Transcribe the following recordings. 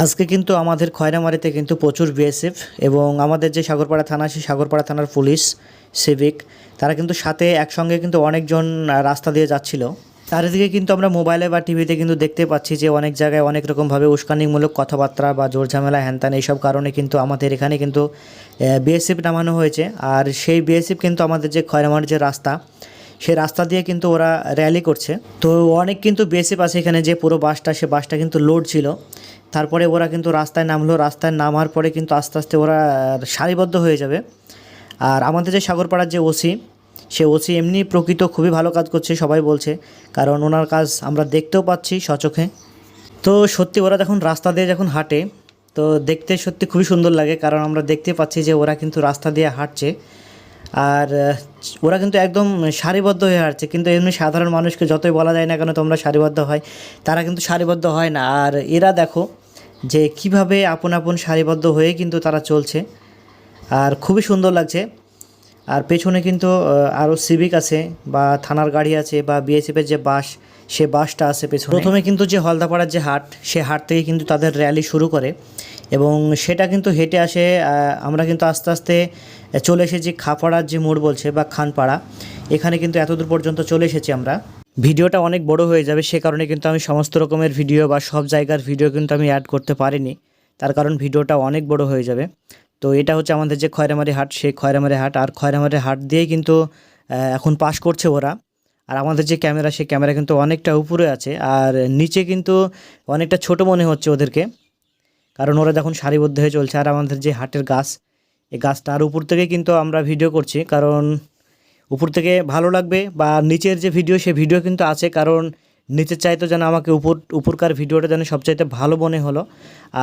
আজকে কিন্তু আমাদের খয়রামারিতে কিন্তু প্রচুর বিএসএফ এবং আমাদের যে সাগরপাড়া থানা সেই সাগরপাড়া থানার পুলিশ সিভিক তারা কিন্তু সাথে একসঙ্গে কিন্তু অনেকজন রাস্তা দিয়ে যাচ্ছিল। চারিদিকে কিন্তু আমরা মোবাইলে বা টিভিতে কিন্তু দেখতে পাচ্ছি যে অনেক জায়গায় অনেক রকমভাবে উস্কানিমূলক কথাবার্তা বা জোর ঝামেলা হ্যানত্যান এইসব কারণে কিন্তু আমাদের এখানে কিন্তু বিএসএফ নামানো হয়েছে। আর সেই বিএসএফ কিন্তু আমাদের যে খয়রামারির যে রাস্তা সেই রাস্তা দিয়ে কিন্তু ওরা র্যালি করছে। তো অনেক কিন্তু বিএসএফ আছে এখানে, যে পুরো বাসটা সে বাসটা কিন্তু লোড ছিল। তারপরে ওরা কিন্তু রাস্তায় নামলো, রাস্তায় নামার পরে কিন্তু আস্তে আস্তে ওরা সারিবদ্ধ হয়ে যাবে। আর আমাদের যে সাগরপাড়ার যে ওসি, সে ওসি এমনি প্রকৃত খুবই ভালো কাজ করছে সবাই বলছে, কারণ ওনার কাজ আমরা দেখতেও পাচ্ছি স্বচোখে। তো সত্যি ওরা যখন রাস্তা দিয়ে যখন হাঁটে তো দেখতে সত্যি খুবই সুন্দর লাগে, কারণ আমরা দেখতে পাচ্ছি যে ওরা কিন্তু রাস্তা দিয়ে হাঁটছে আর ওরা কিন্তু একদম সারিবদ্ধ হয়ে হাঁটছে। কিন্তু এমনি সাধারণ মানুষকে যতই বলা যায় না কেন তোমরা সারিবদ্ধ হয়, তারা কিন্তু সারিবদ্ধ হয় না। আর এরা দেখো যে কিভাবে আপন আপন সারিবদ্ধ হয়ে কিন্তু তারা চলছে, আর খুবই সুন্দর লাগছে। আর পেছনে কিন্তু আরও সিভিক আছে বা থানার গাড়ি আছে বা বিএসএফের যে বাস, সে বাসটা আছে পেছনে। প্রথমে কিন্তু যে হলদাপাড়ার যে হাট, সে হাট থেকে কিন্তু তাদের র্যালি শুরু করে এবং সেটা কিন্তু হেঁটে আসে। আমরা কিন্তু আস্তে আস্তে চলে এসেছি খাপাড়ার যে মোড় বলছে বা খানপাড়া, এখানে কিন্তু এতদূর পর্যন্ত চলে এসেছি আমরা। ভিডিওটা অনেক বড় হয়ে যাবে, সে কারণে কিন্তু আমি সমস্ত রকমের ভিডিও বা সব জায়গার ভিডিও কিন্তু আমি অ্যাড করতে পারিনি, তার কারণ ভিডিওটা অনেক বড় হয়ে যাবে। তো এটা হচ্ছে আমাদের যে খয়রামারি হাট, সেই খয়রামারি হাট। আর খয়রামারি হাট দিয়েই কিন্তু এখন পাস করছে ওরা। আর আমাদের যে ক্যামেরা, সেই ক্যামেরা কিন্তু অনেকটা উপরে আছে আর নিচে কিন্তু অনেকটা ছোট মনে হচ্ছে ওদেরকে, কারণ ওরা যখন সারিবদ্ধ হয়ে চলছে। আর আমাদের যে হাটের গাছ, এই গাছটার উপর থেকে কিন্তু আমরা ভিডিও করছি, কারণ উপর থেকে ভালো লাগবে। বা নিচের যে ভিডিও, সে ভিডিও কিন্তু আছে, কারণ নিচের চাইতে যেন আমাকে উপরকার ভিডিওটা যেন সবচাইতে ভালো মনে হলো,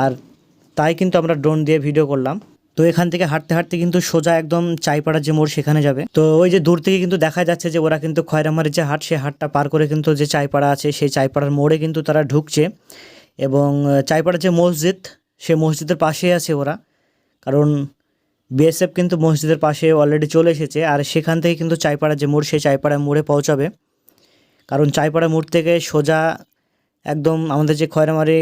আর তাই কিন্তু আমরা ড্রোন দিয়ে ভিডিও করলাম। তো এখান থেকে হাঁটতে হাঁটতে কিন্তু সোজা একদম চাইপাড়ার যে মোড় সেখানে যাবে। তো ওই যে দূর থেকে কিন্তু দেখা যাচ্ছে যে ওরা কিন্তু খয়রামারির যে হাট, সে হাটটা পার করে কিন্তু যে চাইপাড়া আছে, সেই চাইপাড়ার মোড়ে কিন্তু তারা ঢুকছে। এবং চাইপাড়ার যে মসজিদ, সে মসজিদের পাশে আছে ওরা, কারণ বিএসএফ কিন্তু মসজিদের পাশে অলরেডি চলে এসেছে। আর সেখান থেকে কিন্তু চাইপাড়ার যে মোড়, সেই চাইপাড়ার মোড়ে পৌঁছাবে, কারণ চাইপাড়া মোড় থেকে সোজা একদম আমাদের যে খয়রামারি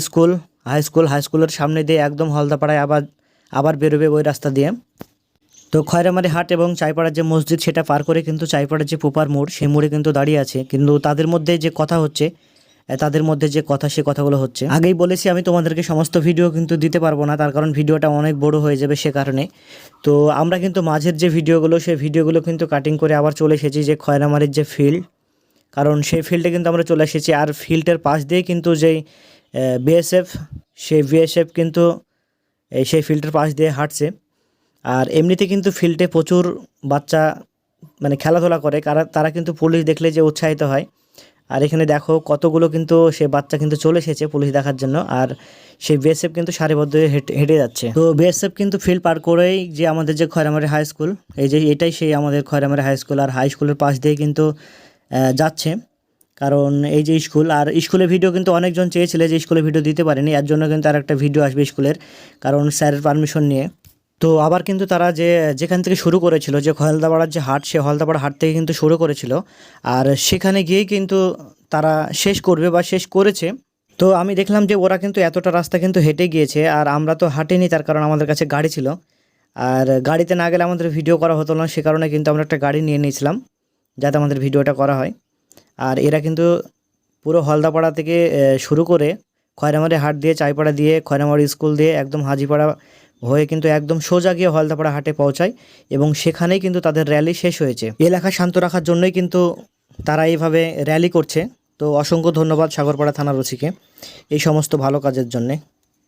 স্কুল, হাই স্কুলের সামনে দিয়ে একদম হলদাপাড়ায় আবার বেরোবে ওই রাস্তা দিয়ে। তো খয়রামারি হাট এবং চাইপাড়ার যে মসজিদ, সেটা পার করে কিন্তু চাইপাড়ার যে পোপার মোড়, সেই মোড়ে কিন্তু দাঁড়িয়ে আছে। কিন্তু তাদের মধ্যে যে কথা হচ্ছে, তাদের মধ্যে যে কথা, সে কথাগুলো হচ্ছে। আগেই বলেছি আমি তোমাদেরকে সমস্ত ভিডিও কিন্তু দিতে পারবো না, তার কারণ ভিডিওটা অনেক বড় হয়ে যাবে সে কারণে। তো আমরা কিন্তু মাঝের যে ভিডিওগুলো, সেই ভিডিওগুলো কিন্তু কাটিং করে আবার চলে এসেছি যে খয়রামারির যে ফিল্ড, কারণ সেই ফিল্ডে কিন্তু আমরা চলে এসেছি। আর ফিল্ডের পাশ দিয়ে কিন্তু যেই বিএসএফ, সেই বিএসএফ কিন্তু সেই ফিল্ডের পাশ দিয়ে হাঁটছে। আর এমনিতে কিন্তু ফিল্ডে প্রচুর বাচ্চা মানে খেলাধুলা করে, তারা কিন্তু পুলিশ দেখলে যে উৎসাহিত হয়। আর এখানে দেখো কতগুলো কিন্তু সে বাচ্চা কিন্তু চলে এসেছে পুলিশ দেখার জন্য, আর সেই বিএসএফ কিন্তু সারিবদ্ধ হয়ে হেঁটে যাচ্ছে। তো বিএসএফ কিন্তু ফিল্ড পার করেই যে আমাদের যে খয়রামারি হাই স্কুল, এই যে এটাই সেই আমাদের খয়রামারি হাই স্কুল। আর হাই স্কুলের পাশ দিয়ে কিন্তু যাচ্ছে, কারণ এই যে স্কুল। আর স্কুলের ভিডিও কিন্তু অনেকজন চেয়েছিল যে স্কুলের ভিডিও দিতে পারেনি, এর জন্য কিন্তু আর একটা ভিডিও আসবে স্কুলের, কারণ স্যারের পারমিশন নিয়ে। তো আবার কিন্তু তারা যেখান থেকে শুরু করেছিল, যে হলদাপাড়ার যে হাট, সে হলদাপাড়া হাট থেকে কিন্তু শুরু করেছিল, আর সেখানে গিয়েই কিন্তু তারা শেষ করবে বা শেষ করেছে। তো আমি দেখলাম যে ওরা কিন্তু এতটা রাস্তা কিন্তু হেঁটে গিয়েছে, আর আমরা তো হাঁটিনি, তার কারণ আমাদের কাছে গাড়ি ছিল। আর গাড়িতে না গেলে আমাদের ভিডিও করা হতো না, সে কারণে কিন্তু আমরা একটা গাড়ি নিয়ে নিয়েছিলাম যাতে আমাদের ভিডিওটা করা হয়। আর এরা কিন্তু পুরো হলদাপাড়া থেকে শুরু করে খয়রামারি হাট দিয়ে, চাইপাড়া দিয়ে, খয়রামারি স্কুল দিয়ে একদম হাজিপাড়া হয়ে কিন্তু একদম সোজা গিয়ে হলদাপাড়া হাটে পৌঁছায় এবং সেখানেই কিন্তু তাদের র্যালি শেষ হয়েছে। এলাকা শান্ত রাখার জন্যই কিন্তু তারা এইভাবে র্যালি করছে। তো অসংখ্য ধন্যবাদ সাগরপাড়া থানার ওসিকে এই সমস্ত ভালো কাজের জন্যে।